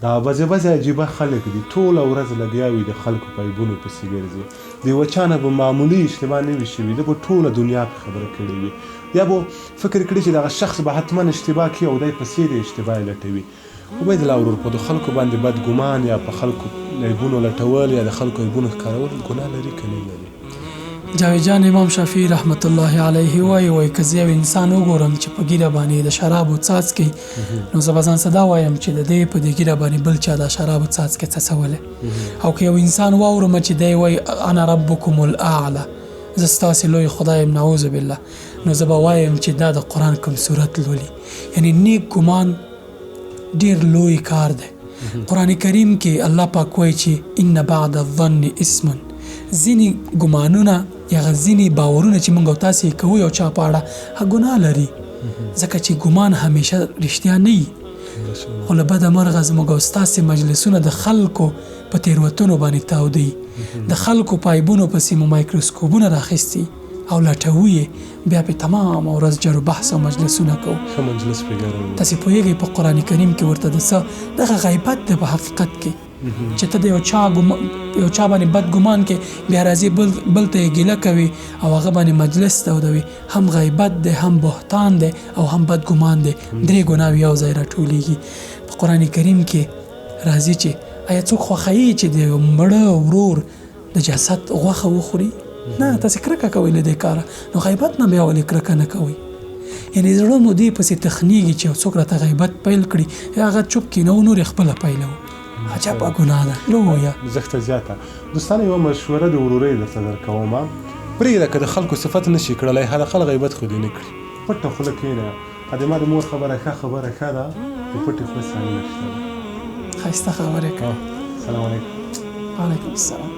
دا بعضې عجیبه خلک دي، ټوله ورځ لګیا وي د خلکو په عیبونو پسې ګرځي. د یوه چا نه به معمولي اشتباه نه وي شوي، ده به ټوله دنیا په خبره کړې وي، یا به فکر کړي چې دغه شخص به حتما اشتباه کوي او دی پسې د اشتباه یې لټوي. عبید الله ورور، په د خلکو باندې بد ګمان یا په خلکو عیبونو لټول یا د خلکو عیبونو ښکارول ګناه لري که نه لري؟ جاوید جان امام شافعي رحمت الله علیه وایي که زه یو انسان وګورم چې په ګیره باندې د شرابو څاڅکي، نو زه به ځان څه دا وایم چې د دې په دې ګیره باندې بل چا د شرابو څاڅکي څڅولی. او که یو انسان واورم چې دی وایي انا ربکم الاعلی، زه ستاسې لوی خدای یم نعوذ بالله، نو زه به وایم چې دا د قرآن کوم صورت لولي. یعنی نیک ګمان ډېر لوی کار دی. قرآن کریم کې الله پاک وایي چې ان بعد الظن اسم، ځینې ګمانونه یا ځینې باورونه چې موږ او تاسې کوو یو چا په اړه هغه ګناه لري، ځکه چې ګمان همیشه رښتیا نه وي. خو له بده مرغه زموږ او ستاسې مجلسونه د خلکو په تېروتنو باندې تاودوي، د خلکو په عیبونو پسې مو مایکروسکوپونه راخیستي او لټوي، بیا په تمام ورځ جر و بحث او مجلسونه کوو. ښه مجلس پرې ګرم. تاسې پوهېږئ په قرآن کریم کې ورته د څه دغه غیبت دی په حقیقت کې، چې ته د یو چا باندې بد ګمان کې بیا راځي بل ته یې ګیله کوي او هغه باندې مجلس تودوي. هم غیبت دی، هم بهتان دی او هم بد ګمان دی. درې ګناوې یو ځای راټولېږي. په قرآن کریم کې راځي چې آیا څوک خوښوي چې د مړه ورور د جسد غوښه وخوري؟ نه، تاسې کرکه کوئ له دې کاره، نو غیبت نه بیا ولې کرکه نه کوئ؟ یعنې زړه مو دې پسې تخنیږي چې څوک راته غیبت پیل کړي، هغه چوپ کېنه او نور یې خپله پیلوي. عجبه ګناه ده لویه، زښته زیاته. دوستانو، یوه مشوره د ورورۍ درته درکوم، پرېږده که د خلکو صفت نه شي کړلی، حداقل غیبت خو دې نه کړي. پټه خوله کښېنه. ادې ما د مور خبره ښه خبره ښه ده، د پټې خولې سړی نشته ده. ښایسته خبرې کوه. سلام علیکم. وعلیکم السلام.